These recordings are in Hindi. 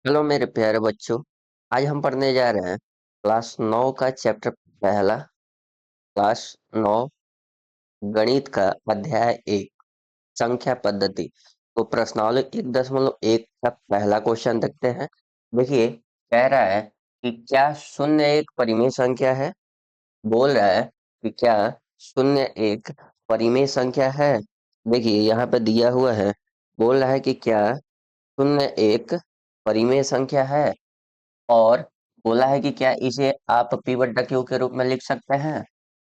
हेलो मेरे प्यारे बच्चों। आज हम पढ़ने जा रहे हैं क्लास 9 का चैप्टर पहला। क्लास 9 गणित का अध्याय 1 संख्या पद्धति। तो प्रश्नावली 1.1 का पहला क्वेश्चन देखते हैं। देखिए, कह रहा है कि क्या शून्य एक परिमेय संख्या है। बोल रहा है कि क्या शून्य एक परिमेय संख्या है। देखिए यहाँ पे दिया हुआ है, बोल रहा है कि क्या शून्य एक परिमेय संख्या है, और बोला है कि क्या इसे आप पी बट्टा क्यू के रूप में लिख सकते हैं,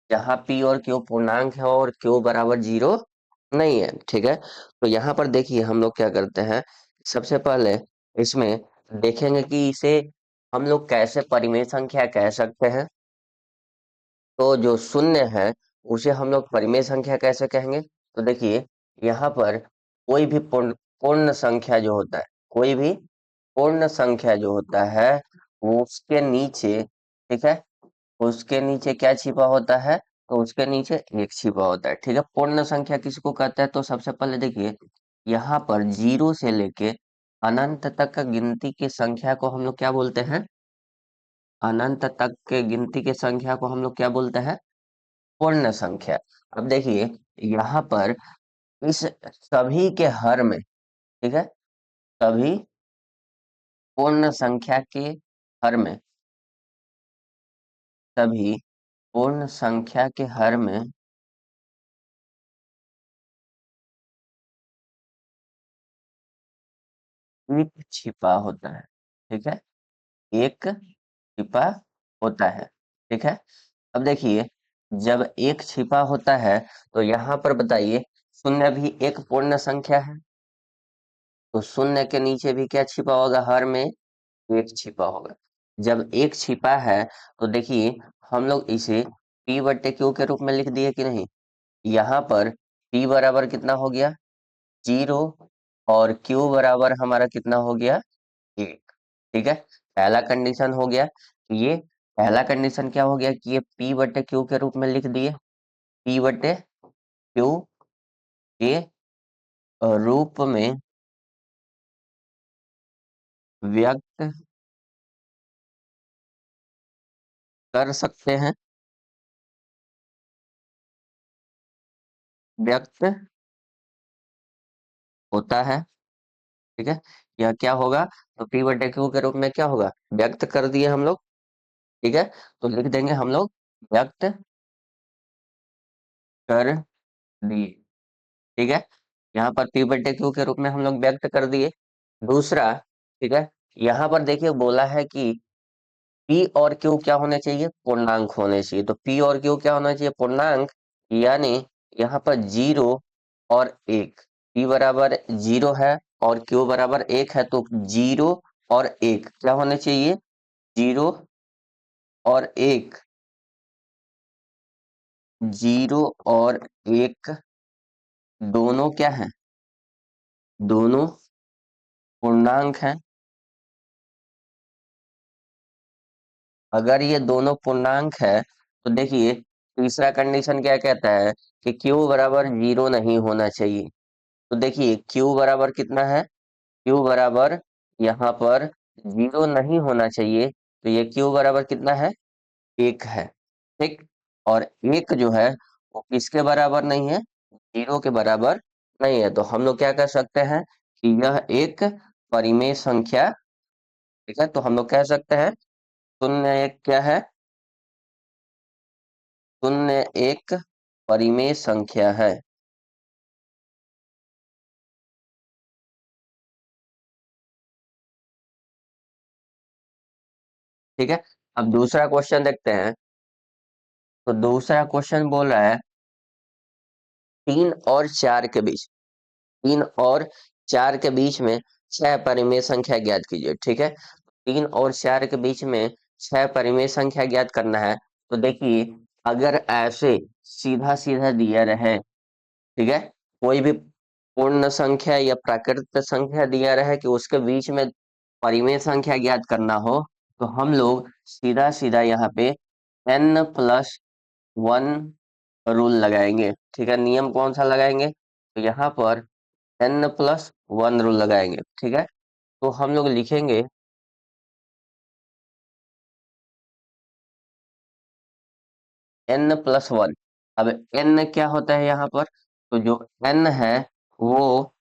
जहां पी और क्यू पूर्णांक है और क्यू बराबर जीरो नहीं है। ठीक है, तो यहाँ पर देखिए हम लोग क्या करते हैं। सबसे पहले इसमें देखेंगे कि इसे हम लोग कैसे परिमेय संख्या कह सकते हैं। तो जो शून्य है उसे हम लोग परिमेय संख्या कैसे कहेंगे। तो देखिए यहाँ पर कोई भी पूर्ण पूर्ण संख्या जो होता है, कोई भी पूर्ण संख्या जो होता है वो उसके नीचे, ठीक है, उसके नीचे क्या छिपा होता है, तो उसके नीचे एक छिपा होता है। ठीक है, पूर्ण संख्या किसको कहते हैं। तो सबसे पहले देखिए यहाँ पर जीरो से लेके अनंत तक का गिनती की संख्या को हम लोग क्या बोलते हैं, अनंत तक के गिनती की संख्या को हम लोग क्या बोलते हैं, पूर्ण संख्या। अब देखिए यहाँ पर इस सभी के हर में, ठीक है, सभी पूर्ण संख्या के हर में, सभी पूर्ण संख्या के हर में एक छिपा होता है। ठीक है, एक छिपा होता है। ठीक है, अब देखिए जब एक छिपा होता है तो यहाँ पर बताइए शून्य भी एक पूर्ण संख्या है, तो शून्य के नीचे भी क्या छिपा होगा, हर में एक छिपा होगा। जब एक छिपा है तो देखिए हम लोग इसे p बट्टे क्यू के रूप में लिख दिए कि नहीं। यहाँ पर p बराबर कितना हो गया, जीरो, और q बराबर हमारा कितना हो गया, एक। ठीक है, पहला कंडीशन हो गया। ये पहला कंडीशन क्या हो गया कि ये p बट्टे क्यू के रूप में लिख दिए, p बट्टे क्यू के रूप में व्यक्त कर सकते हैं, व्यक्त होता है। ठीक है, यह क्या होगा, तो p बटे क्यू के रूप में क्या होगा, व्यक्त कर दिए हम लोग। ठीक है, तो लिख देंगे हम लोग व्यक्त कर दिए। ठीक है, यहाँ पर p बटे क्यू के रूप में हम लोग व्यक्त कर दिए। दूसरा, ठीक है, यहाँ पर देखिए बोला है कि p और q क्या होने चाहिए, पूर्णांक होने चाहिए। तो p और q क्या होना चाहिए, पूर्णांक। यानी यहाँ पर जीरो और एक, p बराबर जीरो है और q बराबर एक है, तो जीरो और एक क्या होने चाहिए, जीरो और एक, जीरो और एक दोनों क्या है, दोनों पूर्णांक हैं। अगर ये दोनों पूर्णांक है तो देखिए तीसरा कंडीशन क्या कहता है कि q बराबर जीरो नहीं होना चाहिए। तो देखिए q बराबर कितना है, q बराबर यहाँ पर जीरो नहीं होना चाहिए, तो ये q बराबर कितना है, एक है। ठीक, और एक जो है वो किसके बराबर नहीं है, जीरो के बराबर नहीं है। तो हम लोग क्या कर सकते हैं कि यह एक परिमेय संख्या, ठीक है, तो हम लोग कह सकते हैं शून्य एक क्या है, शून्य एक परिमेय संख्या है। ठीक है, अब दूसरा क्वेश्चन देखते हैं। तो दूसरा क्वेश्चन बोल रहा है तीन और चार के बीच, तीन और चार के बीच में छह परिमेय संख्या ज्ञात कीजिए। ठीक है, तीन और चार के बीच में छह परिमेय संख्या ज्ञात करना है। तो देखिए अगर ऐसे सीधा सीधा दिया रहे, ठीक है, कोई भी पूर्ण संख्या या प्राकृत संख्या दिया रहे कि उसके बीच में परिमेय संख्या ज्ञात करना हो, तो हम लोग सीधा सीधा यहाँ पे n+1 रूल लगाएंगे। ठीक है, नियम कौन सा लगाएंगे, तो यहाँ पर n+1 रूल लगाएंगे। ठीक है, तो हम लोग लिखेंगे n+1। अब n क्या होता है यहाँ पर, तो जो n है वो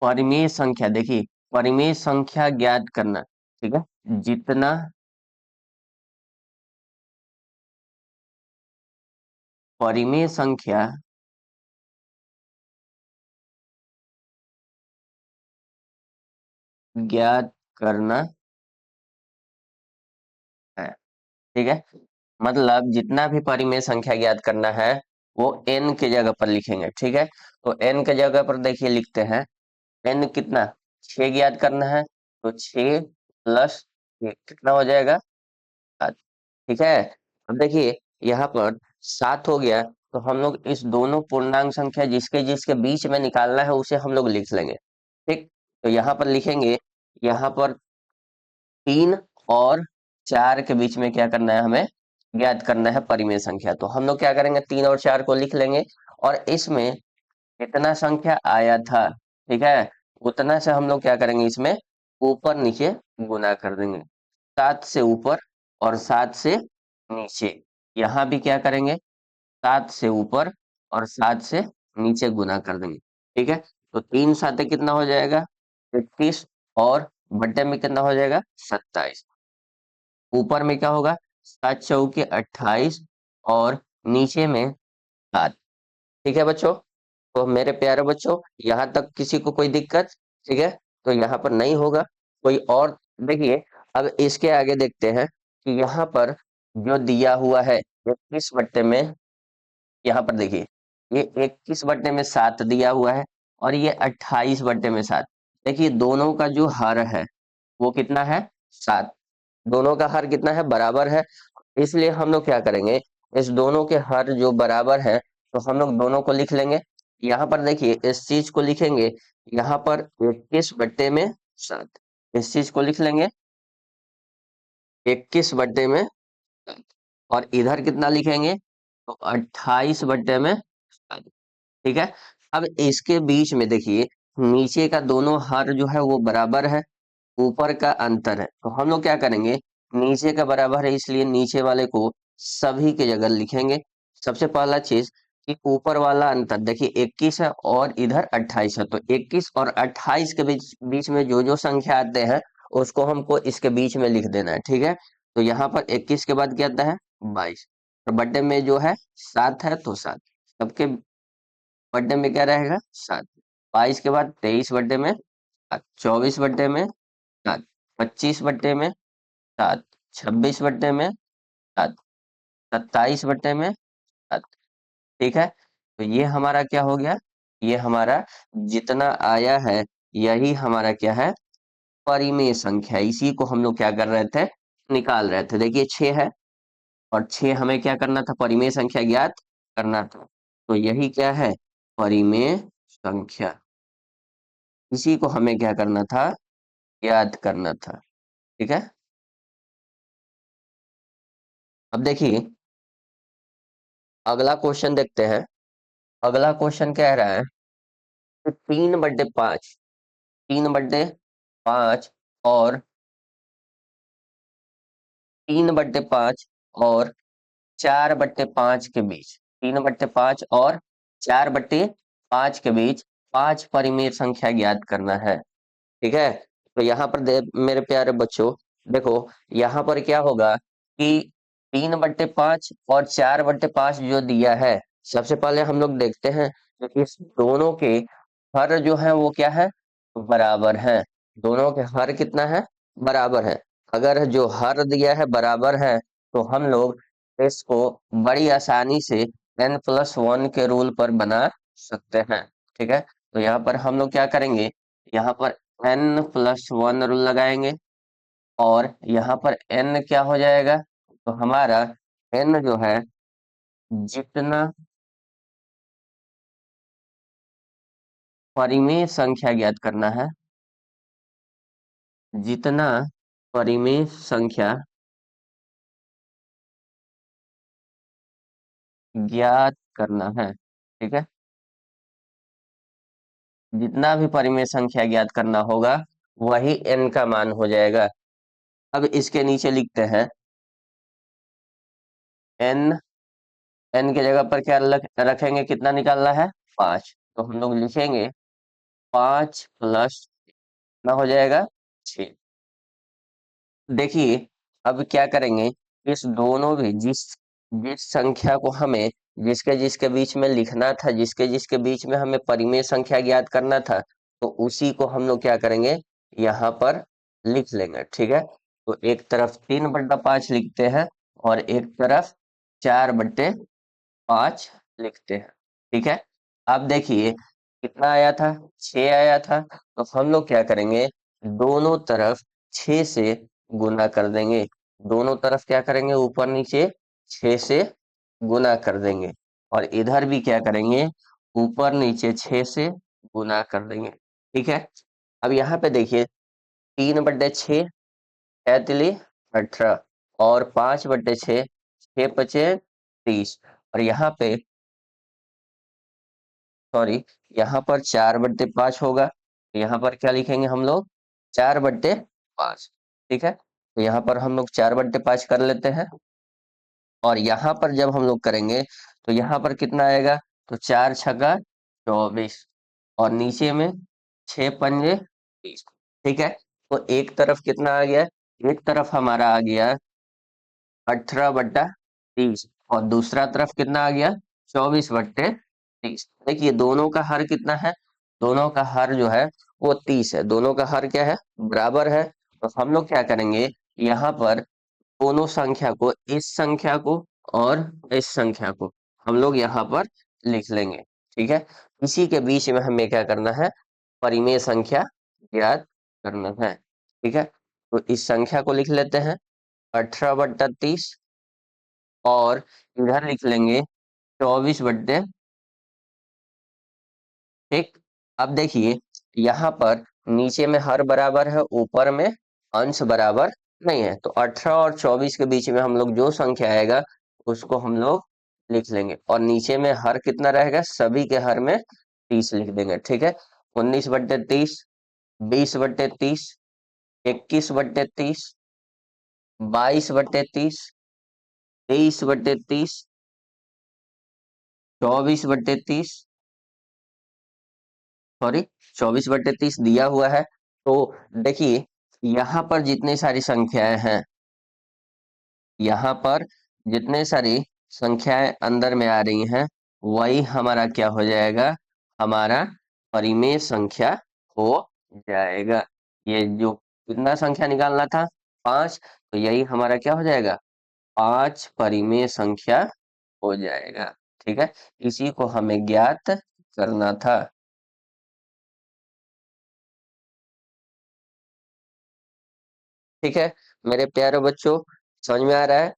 परिमेय संख्या, देखिए परिमेय संख्या ज्ञात करना, ठीक है, जितना परिमेय संख्या ज्ञात करना है, ठीक है, मतलब जितना भी परिमेय संख्या ज्ञात करना है वो n के जगह पर लिखेंगे, ठीक है। तो n के जगह पर देखिए लिखते हैं, n कितना, 6 ज्ञात करना है, तो 6 प्लस कितना हो जाएगा, 7, ठीक है। अब देखिए यहाँ पर 7 हो गया, तो हम लोग इस दोनों पूर्णांक संख्या जिसके जिसके बीच में निकालना है उसे हम लोग लिख लेंगे, ठीक। तो यहाँ पर लिखेंगे, यहाँ पर 3 और 4 के बीच में क्या करना है, हमें ज्ञात करना है परिमेय संख्या। तो हम लोग क्या करेंगे, 3 और 4 को लिख लेंगे, और इसमें कितना संख्या आया था, ठीक है, उतना से हम लोग क्या करेंगे, इसमें ऊपर नीचे गुना कर देंगे, 7 से ऊपर और 7 से नीचे। यहाँ भी क्या करेंगे, 7 से ऊपर और 7 से नीचे गुना कर देंगे, ठीक है। तो 3 7 कितना हो जाएगा, 21, और बट्टे में कितना हो जाएगा, 27। ऊपर में क्या होगा, 7 चौके 28, और नीचे में 7, ठीक है बच्चों। तो मेरे प्यारे बच्चों, यहाँ तक किसी को कोई दिक्कत, ठीक है, तो यहाँ पर नहीं होगा कोई और। देखिए अब इसके आगे देखते हैं कि यहाँ पर जो दिया हुआ है 21 बट्टे में, यहाँ पर देखिए ये 21 बट्टे में 7 दिया हुआ है, और ये 28 बट्टे में 7। देखिए दोनों का जो हर है वो कितना है, 7। दोनों का हर कितना है, बराबर है। इसलिए हम लोग क्या करेंगे, इस दोनों के हर जो बराबर है, तो हम लोग दोनों को लिख लेंगे। यहाँ पर देखिए इस चीज को लिखेंगे, यहाँ पर 21 बट्टे में 7, इस चीज को लिख लेंगे 21 बट्टे में 7, और इधर कितना लिखेंगे, तो 28 बट्टे में 7, ठीक है। अब इसके बीच में देखिए नीचे का दोनों हर जो है वो बराबर है, ऊपर का अंतर है, तो हम लोग क्या करेंगे, नीचे का बराबर है इसलिए नीचे वाले को सभी के जगह लिखेंगे। सबसे पहला चीज कि ऊपर वाला अंतर देखिए 21 है और इधर 28 है, तो 21 और 28 के बीच बीच में जो जो संख्या आते हैं उसको हमको इसके बीच में लिख देना है, ठीक है। तो यहाँ पर 21 के बाद क्या आता है, 22, और बर्थडे में जो है 7 है, तो 7 सबके बर्थडे में क्या रहेगा, 7। 22 के बाद 23 बर्थडे में 7, 24 बर्थडे में 7, 25 बर्थडे में 7, 26 बर्थडे में 7, 27 बर्थडे में 7, ठीक है। तो ये हमारा क्या हो गया, ये हमारा जितना आया है यही हमारा क्या है, परिमेय संख्या। इसी को हम लोग क्या कर रहे थे, निकाल रहे थे। देखिए 6 है, और 6 हमें क्या करना था, परिमेय संख्या ज्ञात करना था। तो यही क्या है, परिमेय संख्या। इसी को हमें क्या करना था, याद करना था, ठीक है। अब देखिए अगला क्वेश्चन देखते हैं। अगला क्वेश्चन कह रहा है कि 3/5, 3/5 और 3/5 और 4/5 के बीच, 3/5 और 4/5 के बीच 5 परिमेय संख्या ज्ञात करना है, ठीक है। तो यहाँ पर मेरे प्यारे बच्चों, देखो यहाँ पर क्या होगा कि 3/5 और 4/5 जो दिया है, सबसे पहले हम लोग देखते हैं कि इस दोनों के हर जो है वो क्या है, बराबर है। दोनों के हर कितना है, बराबर है। अगर जो हर दिया है बराबर है, तो हम लोग इसको बड़ी आसानी से n+1 के रूल पर बना सकते हैं, ठीक है। तो यहाँ पर हम लोग क्या करेंगे, यहाँ पर n+1 रूल लगाएंगे, और यहाँ पर n क्या हो जाएगा, तो हमारा n जो है, जितना परिमेय संख्या ज्ञात करना है, जितना परिमेय संख्या ज्ञात करना है, ठीक है, जितना भी परिमेय संख्या ज्ञात करना होगा वही n का मान हो जाएगा। अब इसके नीचे लिखते हैं एन, एन की जगह पर क्या रखेंगे, कितना निकालना है, 5। तो हम लोग लिखेंगे 5 + ना हो जाएगा 6। देखिए अब क्या करेंगे, इस दोनों भी जिस जिस संख्या को हमें जिसके जिसके बीच में लिखना था, जिसके जिसके बीच में हमें परिमेय संख्या ज्ञात करना था, तो उसी को हम लोग क्या करेंगे, यहाँ पर लिख लेंगे। ठीक है, तो एक तरफ 3/5 लिखते हैं और एक तरफ 4/5 लिखते हैं। ठीक है, अब देखिए कितना आया था, 6 आया था। तो हम लोग क्या करेंगे, दोनों तरफ 6 से गुना कर देंगे। दोनों तरफ क्या करेंगे, ऊपर नीचे 6 से गुना कर देंगे। और इधर भी क्या करेंगे, ऊपर नीचे 6 से गुना कर देंगे। ठीक है, अब यहाँ पे देखिए 3/6 तिली 18 और 5/6 6 × 5 = 30। और यहाँ पे सॉरी, यहाँ पर 4/5 होगा, तो यहाँ पर क्या लिखेंगे हम लोग, 4/5। ठीक है, तो यहाँ पर हम लोग 4/5 कर लेते हैं। और यहाँ पर जब हम लोग करेंगे तो यहाँ पर कितना आएगा, तो 4 × 6 = 24 और नीचे में 6 × 5 = 30। ठीक है, तो एक तरफ कितना आ गया, एक तरफ हमारा आ गया 18/30 और दूसरा तरफ कितना आ गया, 24/30। देखिए दोनों का हर कितना है, दोनों का हर जो है वो 30 है। दोनों का हर क्या है, बराबर है। तो हम लोग क्या करेंगे, यहाँ पर दोनों संख्या को, इस संख्या को और इस संख्या को हम लोग यहाँ पर लिख लेंगे। ठीक है, इसी के बीच में हमें क्या करना है, परिमेय संख्या ज्ञात करना है। ठीक है, तो इस संख्या को लिख लेते हैं 18/30 और इधर लिख लेंगे 24/। ठीक, अब देखिए यहाँ पर नीचे में हर बराबर है, ऊपर में अंश बराबर नहीं है। तो 18 और 24 के बीच में हम लोग जो संख्या आएगा उसको हम लोग लिख लेंगे और नीचे में हर कितना रहेगा, सभी के हर में 30 लिख देंगे। ठीक है, 19/30, 20/30, 21/30, 22/30, 23/30, 24/30, सॉरी 24/30 दिया हुआ है। तो देखिए यहाँ पर जितनी सारी संख्याएं हैं, यहाँ पर जितने सारी संख्याएं अंदर में आ रही हैं, वही हमारा क्या हो जाएगा, हमारा परिमेय संख्या हो जाएगा। ये जो कितना संख्या निकालना था, 5, तो यही हमारा क्या हो जाएगा, 5 परिमेय संख्या हो जाएगा। ठीक है, इसी को हमें ज्ञात करना था। ठीक है मेरे प्यारे बच्चों, समझ में आ रहा है।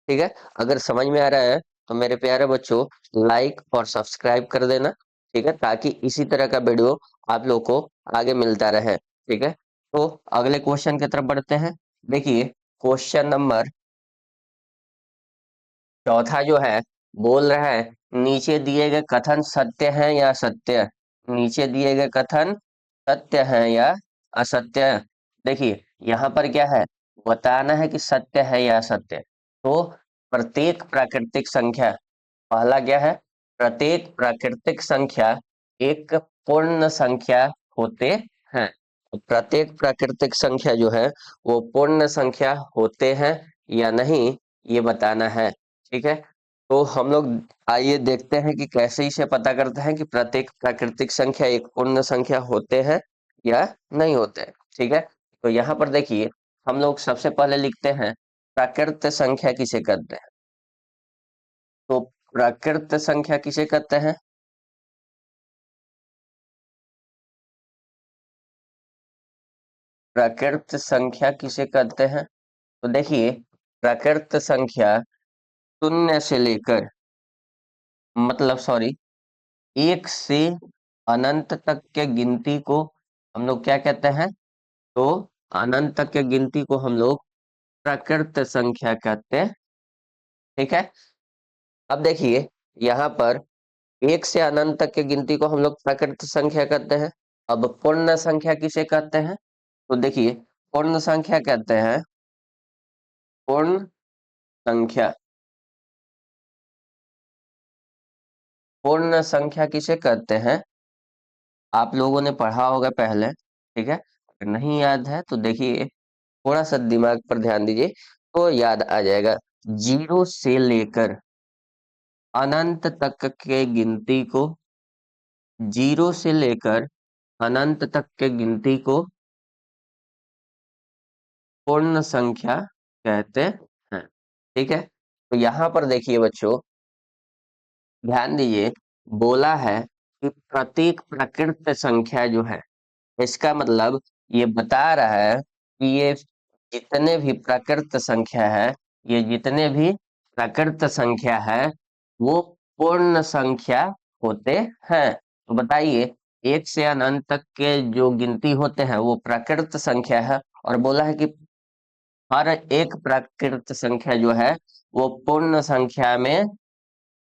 ठीक है, अगर समझ में आ रहा है तो मेरे प्यारे बच्चों लाइक और सब्सक्राइब कर देना। ठीक है, ताकि इसी तरह का वीडियो आप लोग को आगे मिलता रहे। ठीक है, तो अगले क्वेश्चन की तरफ बढ़ते हैं। देखिए क्वेश्चन नंबर चौथा जो है, बोल रहा है नीचे दिए गए कथन सत्य हैं या असत्य। नीचे दिए गए कथन सत्य हैं या असत्य। देखिए यहाँ पर क्या है, बताना है कि सत्य है या असत्य। तो प्रत्येक प्राकृतिक संख्या, पहला क्या है, प्रत्येक प्राकृतिक संख्या एक पूर्ण संख्या होते हैं। तो प्रत्येक प्राकृतिक संख्या जो है वो पूर्ण संख्या होते हैं या नहीं, ये बताना है। ठीक है, तो हम लोग आइए देखते हैं कि कैसे इसे पता करते हैं कि प्रत्येक प्राकृतिक संख्या एक पूर्ण संख्या होते हैं या नहीं होते हैं। ठीक है, तो यहाँ पर देखिए हम लोग सबसे पहले लिखते हैं प्राकृत संख्या किसे कहते हैं। तो प्राकृत संख्या किसे कहते हैं, प्राकृत संख्या किसे कहते हैं। तो देखिए प्राकृत संख्या शून्य से लेकर, मतलब सॉरी, एक से अनंत तक के गिनती को हम लोग क्या कहते हैं, तो अनंत तक के गिनती को हम लोग प्राकृत संख्या कहते हैं। ठीक है, अब देखिए यहाँ पर एक से अनंत तक की गिनती को हम लोग प्राकृत संख्या कहते हैं। अब पूर्ण संख्या किसे कहते हैं, तो देखिए पूर्ण संख्या कहते हैं, पूर्ण संख्या पूर्ण संख्या किसे कहते हैं? आप लोगों ने पढ़ा होगा पहले, ठीक है। अगर नहीं याद है तो देखिए, थोड़ा सा दिमाग पर ध्यान दीजिए तो याद आ जाएगा। जीरो से लेकर अनंत तक के गिनती को, जीरो से लेकर अनंत तक के गिनती को पूर्ण संख्या कहते हैं, ठीक है। तो यहाँ पर देखिए बच्चों, ध्यान दीजिए, बोला है कि प्रत्येक प्रकृत संख्या जो है, इसका मतलब ये बता रहा है कि ये जितने भी प्रकृत संख्या है, ये जितने भी प्रकृत संख्या है वो पूर्ण संख्या होते हैं। तो बताइए, एक से अनंत तक के जो गिनती होते हैं वो प्राकृत संख्या है, और बोला है कि हर एक प्राकृत संख्या जो है वो पूर्ण संख्या में,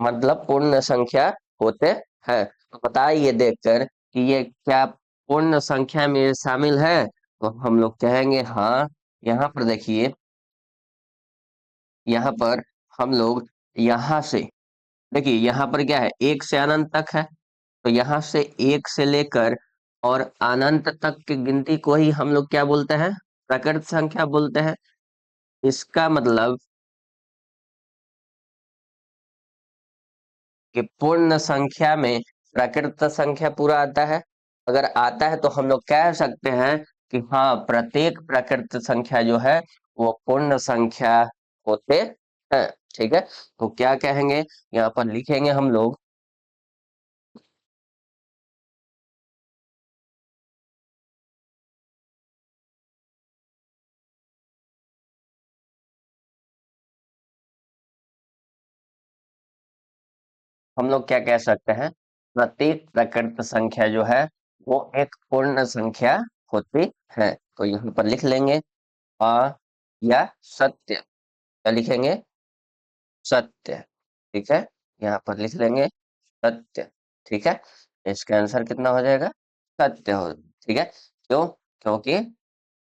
मतलब पूर्ण संख्या होते हैं। तो बताइए देखकर कि ये क्या पूर्ण संख्या में शामिल है? तो हम लोग कहेंगे हाँ। यहाँ पर देखिए, यहाँ पर हम लोग यहाँ से, देखिए यहाँ पर क्या है, एक से अनंत तक है, तो यहाँ से एक से लेकर और अनंत तक की गिनती को ही हम लोग क्या बोलते हैं? प्रकृत संख्या बोलते हैं। इसका मतलब कि पूर्ण संख्या में प्राकृत संख्या पूरा आता है। अगर आता है तो हम लोग कह सकते हैं कि हाँ, प्रत्येक प्राकृत संख्या जो है वो पूर्ण संख्या होते हैं, ठीक है। तो क्या कहेंगे, यहाँ पर लिखेंगे हम लोग, हम लोग क्या कह सकते हैं, प्रत्येक प्राकृत संख्या जो है वो एक पूर्ण संख्या होती है। तो यहाँ पर लिख लेंगे अ या सत्य, क्या लिखेंगे? सत्य, ठीक है। यहाँ पर लिख लेंगे सत्य, ठीक है। इसका आंसर कितना हो जाएगा? सत्य हो, ठीक है। क्यों? क्योंकि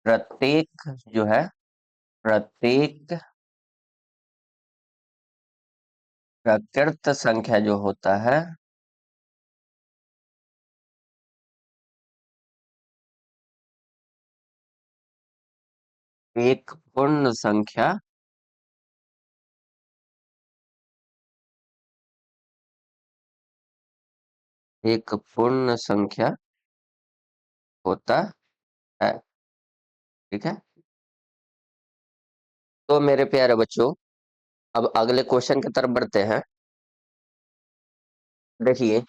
प्रत्येक जो है, प्रत्येक प्रकृत संख्या जो होता है, एक पूर्ण संख्या, एक पूर्ण संख्या होता है, ठीक है। तो मेरे प्यारे बच्चों, अब अगले क्वेश्चन की तरफ बढ़ते हैं। देखिए,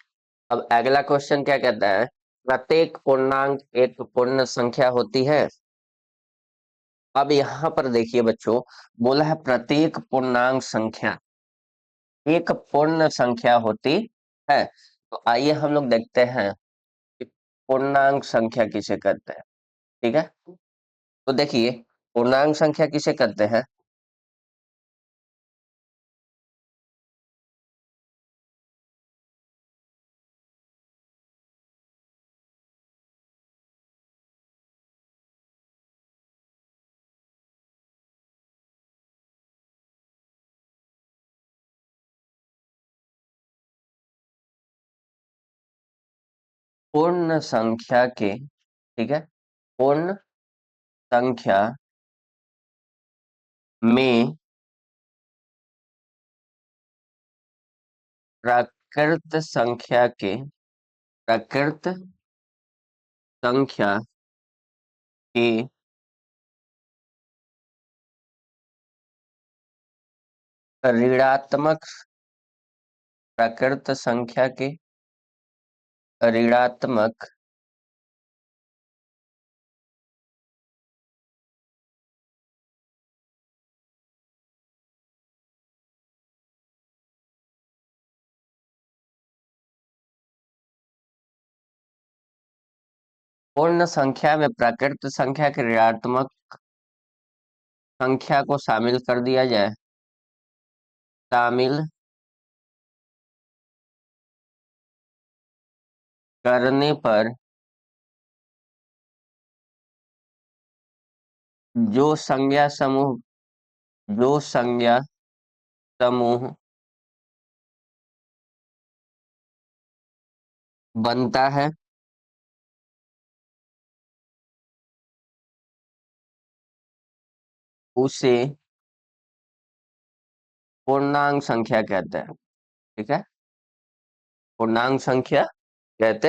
अब अगला क्वेश्चन क्या कहता है, प्रत्येक पूर्णांक एक पूर्ण संख्या होती है। अब यहाँ पर देखिए बच्चों, बोला है प्रत्येक पूर्णांक संख्या एक पूर्ण संख्या होती है। तो आइए हम लोग देखते हैं कि पूर्णांक संख्या किसे कहते हैं, ठीक है। तो देखिए, पूर्णांक संख्या किसे कहते हैं? पूर्ण संख्या के, ठीक है, पूर्ण संख्या में प्राकृत संख्या के, प्राकृत संख्या के ऋणात्मक, प्राकृत संख्या के ऋणात्मक पूर्ण संख्या में प्राकृत संख्या के ऋणात्मक संख्या को शामिल कर दिया जाए, शामिल करने पर जो संज्ञा समूह, जो संज्ञा समूह बनता है उसे पूर्णांक संख्या कहते हैं। ठीक है, पूर्णांक संख्या कहते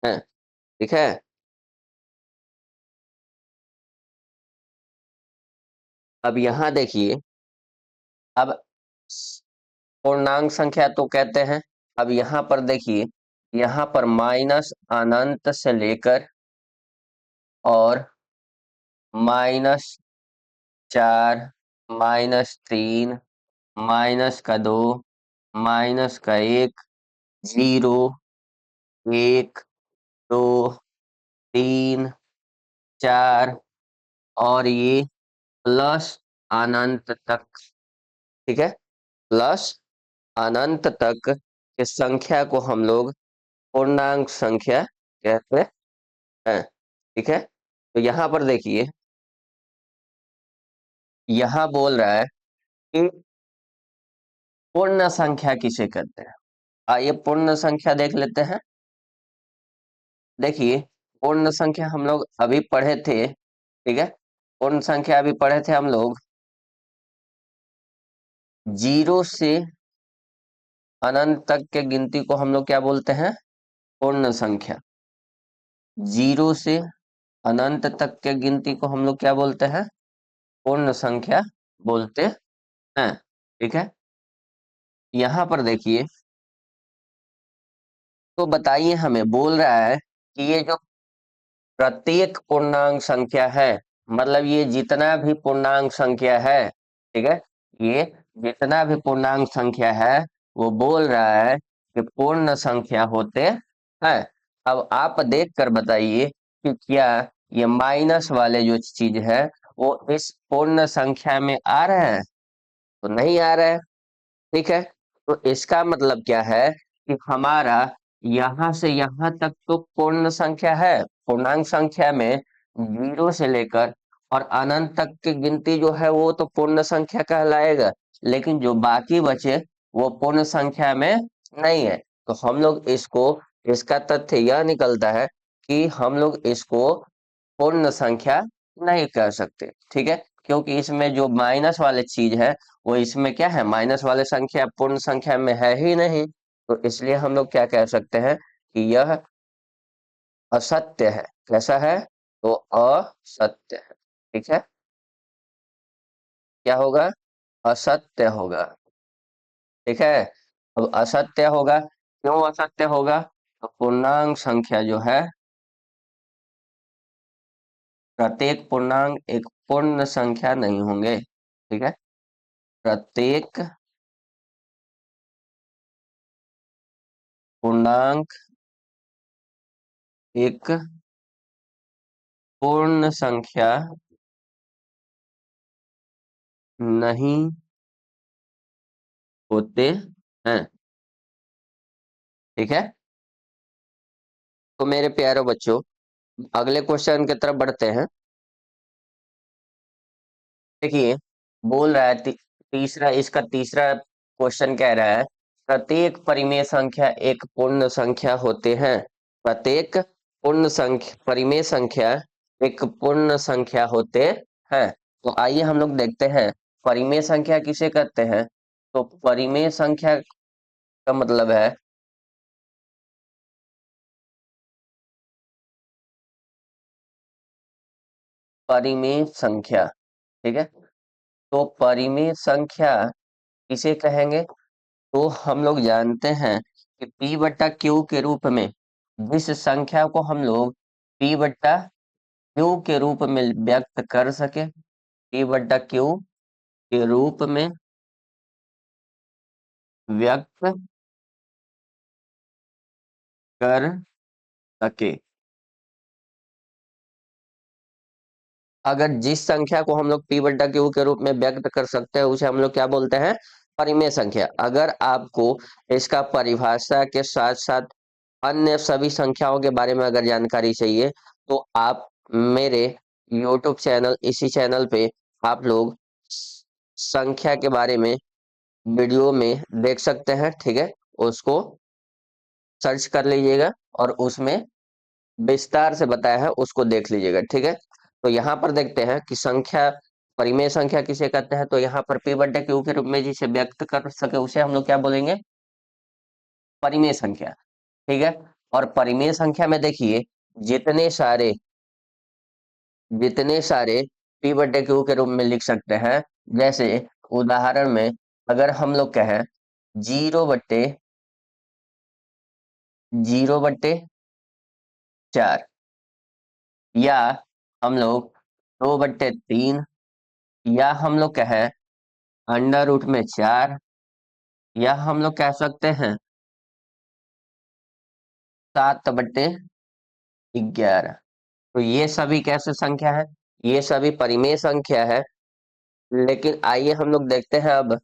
हैं। ठीक है, अब यहां देखिए। अब पूर्णांक संख्या तो कहते हैं। अब यहाँ पर देखिए, यहाँ पर माइनस अनंत से लेकर और -4, -3, -2, -1, 0, 1, 2, 3, 4 और ये प्लस अनंत तक। ठीक है, प्लस अनंत तक के संख्या को हम लोग पूर्णांक संख्या कहते हैं। ठीक है, तो यहाँ पर देखिए, यहाँ बोल रहा है कि पूर्ण संख्या किसे कहते हैं। आइए पूर्ण संख्या देख लेते हैं। देखिए, पूर्ण संख्या हम लोग अभी पढ़े थे। ठीक है, पूर्ण संख्या अभी पढ़े थे हम लोग। 0 से अनंत तक के गिनती को हम लोग क्या बोलते हैं? पूर्ण संख्या। 0 से अनंत तक के गिनती को हम लोग क्या बोलते हैं? पूर्ण संख्या बोलते हैं। ठीक है, यहाँ पर देखिए, तो बताइए, हमें बोल रहा है कि ये जो प्रत्येक पूर्णांक संख्या है, मतलब ये जितना भी पूर्णांक संख्या है, ठीक है, ये जितना भी पूर्णांक संख्या है, वो बोल रहा है कि पूर्ण संख्या होते हैं। अब आप देख कर बताइए कि क्या ये माइनस वाले जो चीज है वो इस पूर्ण संख्या में आ रहे हैं? तो नहीं आ रहा है। ठीक है, तो इसका मतलब क्या है कि हमारा यहां से यहां तक तो पूर्ण संख्या है। पूर्णांक संख्या में 0 से लेकर और अनंत तक की गिनती जो है वो तो पूर्ण संख्या कहलाएगा, लेकिन जो बाकी बचे वो पूर्ण संख्या में नहीं है। तो हम लोग इसको, इसका तथ्य यह निकलता है कि हम लोग इसको पूर्ण संख्या नहीं कह सकते। ठीक है, क्योंकि इसमें जो माइनस वाले चीज है वो इसमें क्या है, माइनस वाले संख्या पूर्ण संख्या में है ही नहीं। तो इसलिए हम लोग क्या कह सकते हैं कि यह असत्य है। कैसा है? तो असत्य है। ठीक है, क्या होगा? असत्य होगा। ठीक है, अब असत्य होगा, क्यों असत्य होगा? तो पूर्णांक संख्या जो है, प्रत्येक पूर्णांक एक पूर्ण संख्या नहीं होंगे। ठीक है, प्रत्येक पूर्णांक एक पूर्ण संख्या नहीं होते हैं। ठीक है, तो मेरे प्यारे बच्चों, अगले क्वेश्चन की तरफ बढ़ते हैं। देखिए, बोल रहा है तीसरा, इसका तीसरा क्वेश्चन कह रहा है प्रत्येक परिमेय संख्या एक पूर्ण संख्या होते हैं। प्रत्येक पूर्ण संख्या, परिमेय संख्या एक पूर्ण संख्या होते हैं। तो आइए हम लोग देखते हैं परिमेय संख्या किसे कहते हैं। तो परिमेय संख्या का मतलब है, परिमेय संख्या। ठीक है, तो परिमेय संख्या किसे कहेंगे? तो हम लोग जानते हैं कि P बट्टा क्यू के रूप में जिस संख्या को हम लोग P बट्टा क्यू के रूप में व्यक्त कर सके, P बट्टा क्यू के रूप में व्यक्त कर सके। अगर जिस संख्या को हम लोग P बट्टा क्यू के रूप में व्यक्त कर सकते हैं उसे हम लोग क्या बोलते हैं? परिमेय संख्या। अगर आपको इसका परिभाषा के साथ साथ अन्य सभी संख्याओं के बारे में अगर जानकारी चाहिए तो आप मेरे YouTube चैनल, इसी चैनल पे आप लोग संख्या के बारे में वीडियो में देख सकते हैं। ठीक है, उसको सर्च कर लीजिएगा और उसमें विस्तार से बताया है, उसको देख लीजिएगा। ठीक है, तो यहाँ पर देखते हैं कि संख्या, परिमेय संख्या किसे कहते हैं। तो यहाँ पर p बटे क्यू के रूप में जिसे व्यक्त कर सके उसे हम लोग क्या बोलेंगे, परिमेय संख्या। ठीक है, और परिमेय संख्या में देखिए जितने सारे जितने सारे p बटे क्यू के रूप में लिख सकते हैं। जैसे उदाहरण में अगर हम लोग कहें 0/0/4, या हम लोग 2/3, या हम लोग कहें √4, या हम लोग कह सकते हैं 7/11। तो ये सभी कैसे संख्या है, ये सभी परिमेय संख्या है। लेकिन आइए हम लोग देखते हैं अब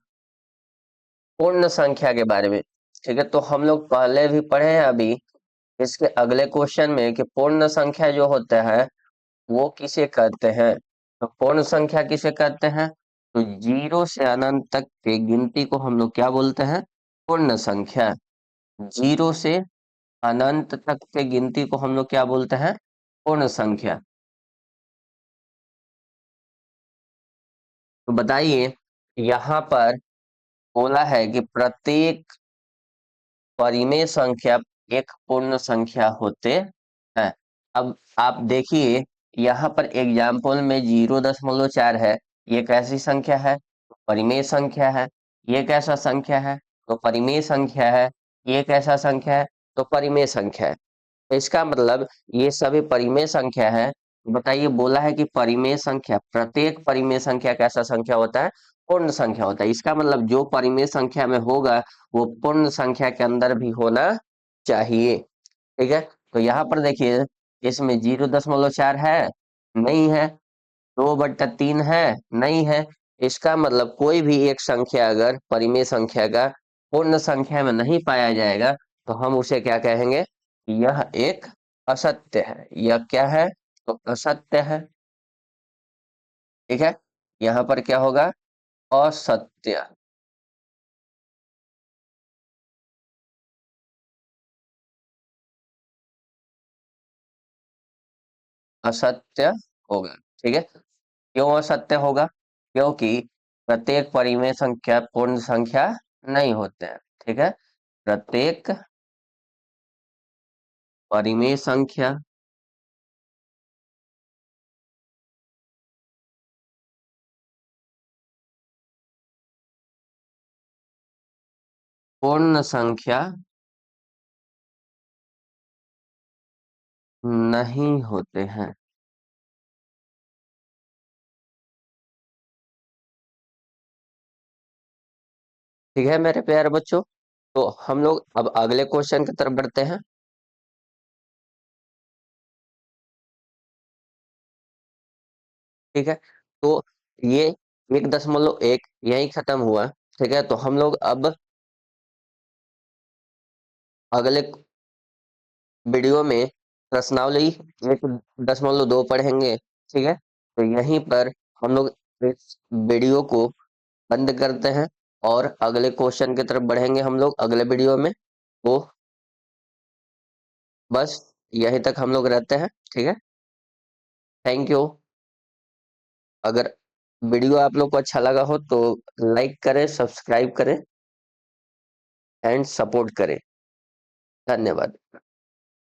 पूर्ण संख्या के बारे में। ठीक है, तो हम लोग पहले भी पढ़े हैं अभी इसके अगले क्वेश्चन में कि पूर्ण संख्या जो होता है वो किसे कहते हैं। तो पूर्ण संख्या किसे कहते हैं, तो 0 से अनंत तक के गिनती को हम लोग क्या बोलते हैं, पूर्ण संख्या। 0 से अनंत तक के गिनती को हम लोग क्या बोलते हैं, पूर्ण संख्या। तो बताइए, यहाँ पर बोला है कि प्रत्येक परिमेय संख्या एक पूर्ण संख्या होते हैं। अब आप देखिए यहाँ पर एग्जाम्पल में 0.4 है, ये कैसी संख्या है, परिमेय संख्या है। ये कैसा संख्या है, तो परिमेय संख्या है। ये कैसा संख्या है, तो परिमेय संख्या है। तो इसका मतलब ये सभी परिमेय संख्या है। बताइए, बोला है कि परिमेय संख्या, प्रत्येक परिमेय संख्या कैसा संख्या होता है, पूर्ण संख्या होता है। इसका मतलब जो परिमेय संख्या में होगा वो पूर्ण संख्या के अंदर भी होना चाहिए। ठीक है, तो यहाँ पर देखिए इसमें 0.4 है, नहीं है। 2/3 है, नहीं है। इसका मतलब कोई भी एक संख्या अगर परिमेय संख्या का पूर्ण संख्या में नहीं पाया जाएगा तो हम उसे क्या कहेंगे, यह एक असत्य है। यह क्या है, तो असत्य है। ठीक है, यहाँ पर क्या होगा, असत्य, असत्य होगा। ठीक है, क्यों असत्य होगा, क्योंकि प्रत्येक परिमेय संख्या पूर्ण संख्या नहीं होते हैं। ठीक है, प्रत्येक परिमेय संख्या पूर्ण संख्या नहीं होते हैं। ठीक है मेरे प्यारे बच्चों, तो हम लोग अब अगले क्वेश्चन की तरफ बढ़ते हैं। ठीक है, तो ये 1.1 यही खत्म हुआ। ठीक है, तो हम लोग अब अगले वीडियो में प्रश्नावली 1.2 पढ़ेंगे। ठीक है, तो यहीं पर हम लोग इस वीडियो को बंद करते हैं और अगले क्वेश्चन की तरफ बढ़ेंगे हम लोग अगले वीडियो में। तो बस यहीं तक हम लोग रहते हैं। ठीक है, थैंक यू। अगर वीडियो आप लोग को अच्छा लगा हो तो लाइक करें, सब्सक्राइब करें एंड सपोर्ट करें। धन्यवाद।